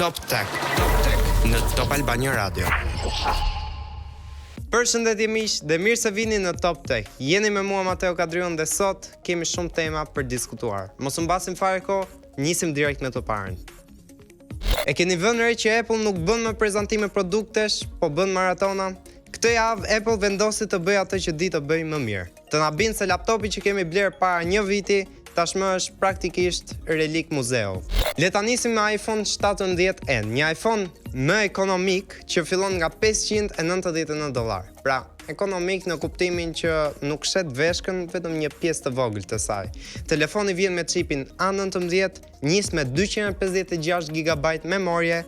Top Tech në Top Albania Radio. Përshëndetje miq, dhe mirë se vini në Top Tech. Jeni me mua Mateo Kadrion dhe sot kemi shumë tema për diskutuar. Mos u mbasim fare kohë, nisim direkt me të parën. E keni vënë re që Apple nuk bën më prezantime produktesh, po bën maratona? Këtë javë Apple vendosi të bëjë atë që di të bëjë më mirë. Të na bind se laptopi që kemi bler para një viti tashmë është praktikisht relik muzeu. Le ta nisim me iPhone 17N, një iPhone më ekonomik që fillon nga $599. Pra, ekonomik në kuptimin që nuk shet veshkën, vetëm një pjesë të vogël të saj. Telefoni vjen me chipin A19, nis me 256 GB memorie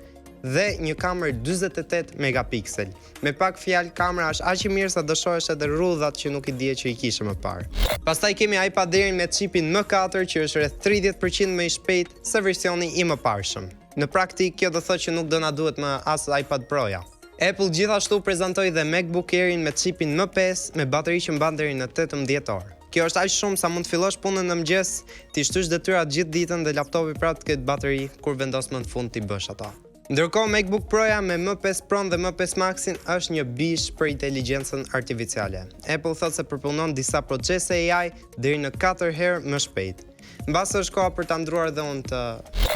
dhe një kamerë 48 megapiksel. Me pak fjalë, kamera është aq e mirë sa dëshohesh edhe rrudhat që nuk i dije që i kishe më parë. Pastaj kemi iPad Air me chipin M4 që është rreth 30% më i shpejtë se versioni i mëparshëm. Në praktik, kjo do thotë që nuk do na duhet më as iPad Pro-ja. Apple gjithashtu prezantoi dhe MacBook Airin me chipin M5 me bateri që mban deri në 18 orë. Kjo është aq shumë sa mund të fillosh punën në mëngjes, ti shtysh detyrat gjithë ditën dhe laptopi prapë të ketë bateri kur vendos më në fund ti bësh ata. Ndërkohë MacBook Pro-ja me M5 Pro dhe M5 Maxin është një bish për inteligjencën artificiale. Apple thotë se përpunon disa procese AI deri në 4 herë më shpejt. Mbas është koha për ta ndruar dhe unë të...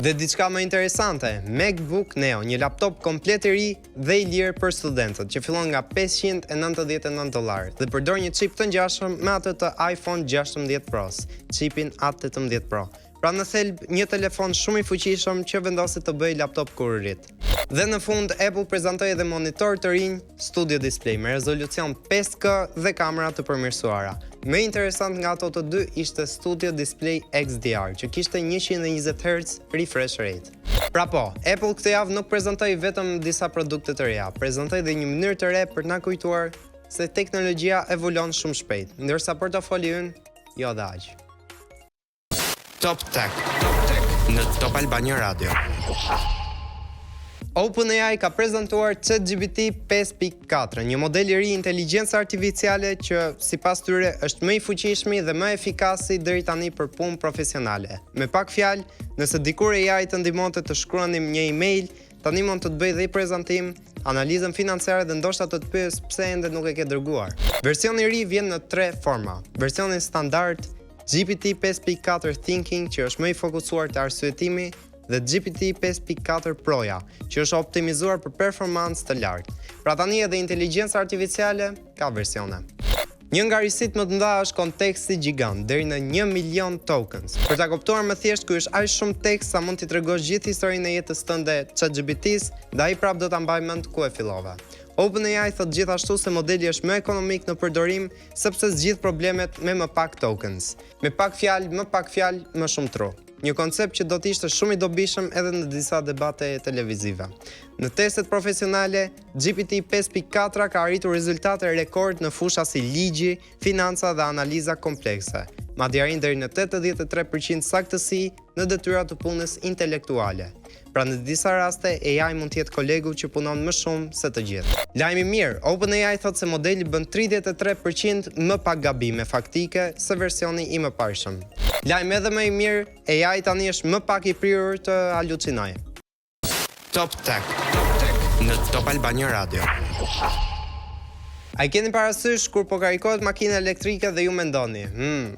Dhe diçka më interesante, MacBook Neo, një laptop komplet i ri dhe i lirë për studentët, që fillon nga $599 dhe përdor një chip të ngjashëm me atë të iPhone 16 Pros, chipin A18 Pro. Pra në thelb, një telefon shumë i fuqishëm që vendosi të bëjë laptop kur rrit. Dhe në fund, Apple prezantoi edhe monitor të rinj Studio Display me rezolucion 5K dhe kamera të përmirësuara. Më interesant nga ato të dy ishte Studio Display XDR, që kishte 120 Hz refresh rate. Pra po, Apple këtë javë nuk prezantoi vetëm disa produkte të reja, prezantoi dhe një mënyrë të re për na kujtuar se teknologjia evolon shumë shpejt, ndërsa portofoli ynë jo dhe aq. Top Tech në Top Albania Radio. OpenAI ka prezantuar ChatGPT 5.4, një model i ri inteligjencë artificiale që sipas tyre është më i fuqishëm dhe më efikasi deri tani për punë profesionale. Me pak fjalë, nëse dikur AI të ndihmonte të shkruanim një email, tani mund të bëjë dhe i prezantim, analizën financiare dhe ndoshta të pyes pse ende nuk e ke dërguar. Versioni i ri vjen në 3 forma. Versioni standard, GPT 5.4 Thinking, që është më i fokusuar te arsyetimi, dhe GPT 5.4 Pro-ja, që është optimizuar për performancë të lartë. Pra tani edhe inteligjenca artificiale ka versione. Një nga risitë më të mëdha është konteksti gjigant, deri në 1 milion tokens. Për ta kuptuar më thjesht, ky është aq shumë tekst sa mund t'i tregosh gjithë historinë e jetës tënde ChatGPT-s, dhe ai prapë do ta mbaj mend ku e fillova. OpenAI thot gjithashtu se modeli është më ekonomik në përdorim sepse zgjidh problemet me më pak tokens. Me pak fjalë, më shumë tru. Një koncept që do të ishte shumë i dobishëm edhe në disa debate televizive. Në testet profesionale, GPT 5.4 ka arritur rezultate rekord në fusha si ligji, financa dhe analiza komplekse, madje arrin deri në 83% saktësi në detyrat të punës intelektuale. Pra në disa raste, AI mund të jetë kolegu që punon më shumë se të gjithë. Lajmi mirë, OpenAI thotë se modeli bën 33% më pak gabime faktike se versioni i mëparshëm. Lajmi edhe më i mirë, AI tani është më pak i prirur të halucinojë. Top Tech në Top Albania Radio. A i keni parasysh kur po karikohet makina elektrike dhe ju mendoni,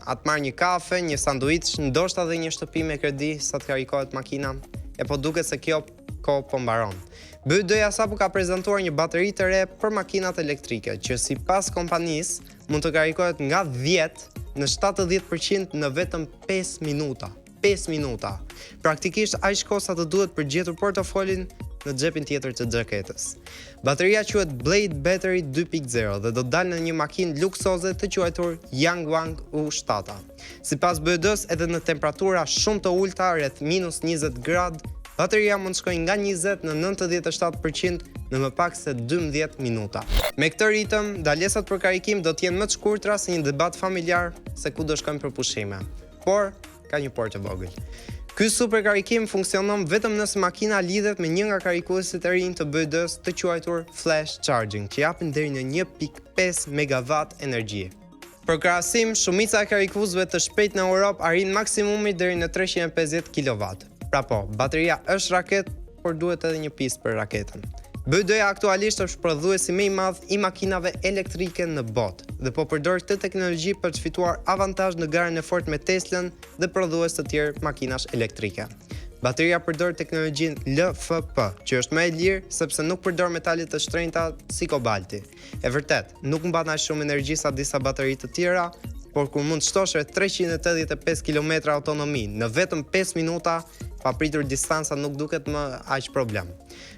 atë marr një kafe, një sanduiç, ndoshta dhe një shtëpi me kredi sa të karikohet makina? E po duket se kjo kohë po mbaron. BYD sapo ka prezantuar një bateri të re për makinat elektrike, që sipas kompanisë mund të karikohet nga 10 në 70% në vetëm 5 minuta. 5 minuta. Praktikisht aq kohë sa të duhet për gjetur portofolin në xhepin tjetër të xhaketës. Bateria quhet Blade Battery 2.0 dhe do të dalë në një makinë luksoze të quajtur Yangwang U7. Sipas BYD-s, edhe në temperatura shumë të ulta, rreth -20 gradë, bateria mund të shkojë nga 20 në 97% në më pak se 12 minuta. Me këtë ritëm, dalesat për karikim do të jenë më të shkurtra se një debat familjar se ku do shkojmë për pushime. Por ka një por të vogël. Ky super karikim funksionon vetëm nëse makina lidhet me një nga karikuesit e rinj të BYD-s të quajtur flash charging, që japin deri në 1.5 MW energji. Për krahasim, shumica e karikuesve të shpejtë në Europë arrin maksimumi deri në 350 kW. Pra po, bateria është raket, por duhet edhe një pistë për raketën. BYD aktualisht është prodhuesi më i madh i makinave elektrike në botë dhe po përdor këtë teknologji për të fituar avantazh në garën e fortë me Teslën dhe prodhues të tjerë makinash elektrike. Bateria përdor teknologjinë LFP, që është më e lirë sepse nuk përdor metale të shtrenjta si kobalti. E vërtet, nuk mban aq shumë energji sa disa bateri të tjera, por kur mund të shtosh rreth 385 km autonomi në vetëm 5 minuta, papritur distanca nuk duket më aq problem.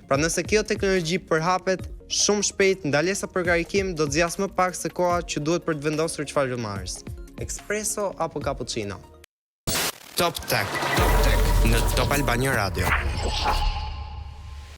Pra nëse kjo teknologji përhapet shumë shpejt, ndalesa për karikim do të zjas më pak se koha që duhet për të vendosur çfarë të marrësh. Espresso apo cappuccino? Top Tech në Top Albania Radio.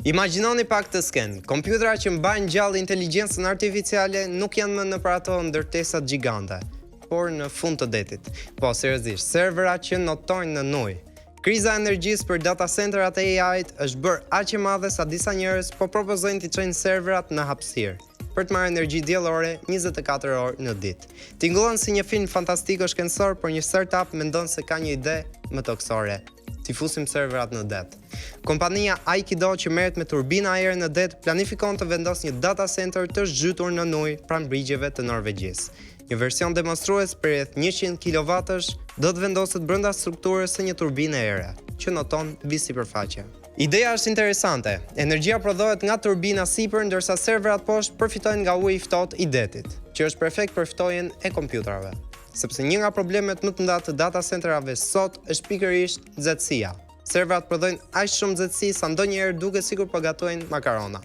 Imagjinoni pak të skenë. Kompjuterat që mbajnë gjallë inteligjencën artificiale nuk janë më nëpër ato ndërtesa gjigante, por në fund të detit. Po, seriozisht, serverat që notojnë në ujë. Kriza e energjisë për data centerat e AI-t është bërë aq e madhe sa disa njerëz po propozojnë të çojnë serverat në hapësirë për të marrë energji diellore 24 orë në ditë. Tingëllon si një film fantastik o shkencor, por një startup mendon se ka një ide më toksore. T'i fusim serverat në det. Kompania Aikido që merret me turbina ajere në det planifikon të vendosë një data center të zhytur në ujë pranë brigjeve të Norvegjisë. Një version demonstrues për rreth 100 kW do të vendoset brenda strukturës së një turbine ere, që noton sipërfaqe. Ideja është interesante. Energjia prodhohet nga turbina sipër, ndërsa serverat poshtë përfitojnë nga uji i ftohtë i detit, që është perfekt për ftojen e kompjuterave. Sepse një nga problemet më të mëdha të data centerave sot është pikërisht nxehtësia. Serverat prodhojnë aq shumë nxehtësi sa ndonjëherë duket sikur po gatojnë makarona.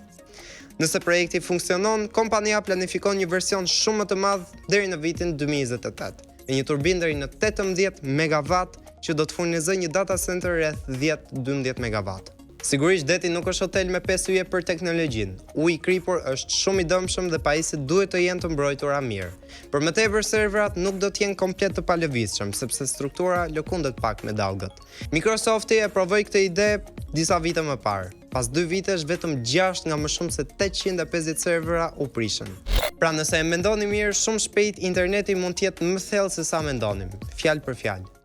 Nëse projekti funksionon, kompania planifikon një version shumë më të madh deri në vitin 2028, me një turbinë deri në 18 MW që do të furnizojë një data center rreth 10-12 MW. Sigurisht deti nuk është hotel me 5 yje për teknologjinë. Uji i kripur është shumë i dëmshëm dhe pajisjet duhet të jenë të mbrojtura mirë. Për më tepër serverat nuk do të jenë komplet të palëvizshëm, sepse struktura lëkundet pak me dallgët. Microsofti e provoi këtë ide disa vite më parë. Pas 2 vitesh, vetëm 6 nga më shumë se 850 servera u prishën. Pra nëse e mendoni mirë, shumë shpejt interneti mund të jetë më thellë se sa mendonim. Fjalë për fjalë.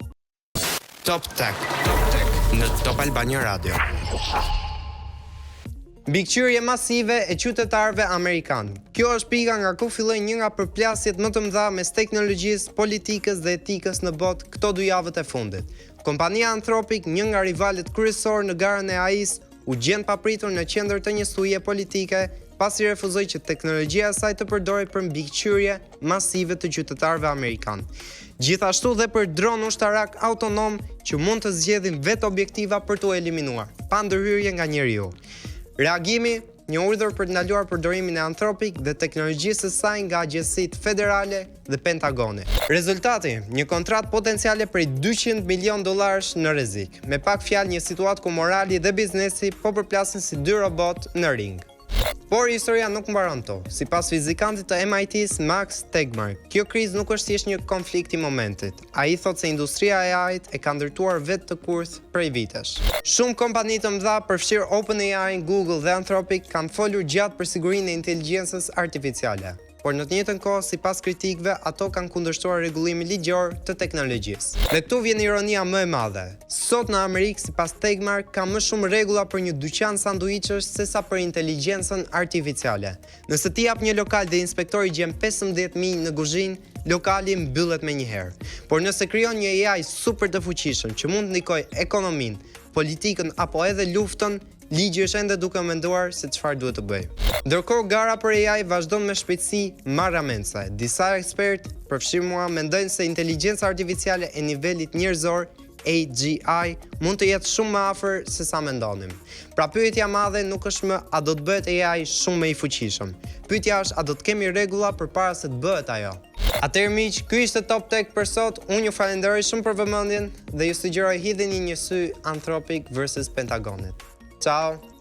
Top Tech në Top Albania Radio. Mbikëqyrje masive e qytetarëve amerikanë. Kjo është pika nga ku filloi një nga përplasjet më të mëdha mes teknologjisë, politikës dhe etikës në botë këto 2 javët e fundit. Kompania Anthropic, një nga rivalet kryesorë në garën e AI-s, u gjen papritur në qendër të një studie politike pasi refuzoi që teknologjia e saj të përdoret për mbikëqyrje masive të qytetarëve amerikanë. Gjithashtu dhe për dron ushtarak autonom që mund të zgjedhin vetë objektiva për t'u eliminuar, pa ndërhyrje nga njeriu. Reagimi, një urdhër për të ndaluar përdorimin e Anthropic dhe teknologjisë së saj nga agjencitë federale dhe Pentagoni. Rezultati, një kontratë potenciale prej $200 milion në rrezik. Me pak fjalë, një situatë ku morali dhe biznesi po përplasin si 2 robot në ring. Por historia nuk mbaron këtu. Sipas fizikantit të MIT-s Max Tegmark, kjo krizë nuk është thjesht një konflikt i momentit. Ai thotë se industria e AI-t e ka ndërtuar vetë të kurth prej vitesh. Shumë kompani të mëdha, përfshirë OpenAI, Google dhe Anthropic, kanë folur gjatë për sigurinë e inteligjencës artificiale. Por në të njëjtën kohë, sipas kritikëve, ato kanë kundërshtuar rregullimin ligjor të teknologjisë. Dhe këtu vjen ironia më e madhe. Sot në Amerikë, sipas Tegmark, ka më shumë rregulla për një dyqan sanduiçesh sesa për inteligjencën artificiale. Nëse ti jap një lokal dhe inspektori gjen 15.000 në kuzhinë, lokali mbyllet menjëherë. Por nëse krijon një AI super të fuqishëm që mund të ndikojë ekonominë, politikën apo edhe luftën, ligji është ende duke menduar se çfarë duhet të bëjë. Ndërkohë gara për AI vazhdon me shpejtësi marramendse. Disa ekspertë, përfshirë mua, mendojnë se inteligjenca artificiale e nivelit njerëzor, AGI, mund të jetë shumë më afër se sa mendonim. Pra pyetja madhe nuk është më a do të bëhet AI shumë më i fuqishëm. Pyetja është a do të kemi rregulla përpara se të bëhet ajo. Atëherë miq, ky ishte Top Tech për sot. Unë ju falenderoj shumë për vëmendjen dhe ju sugjeroj hidheni një sy Anthropic versus Pentagonit. Ciao.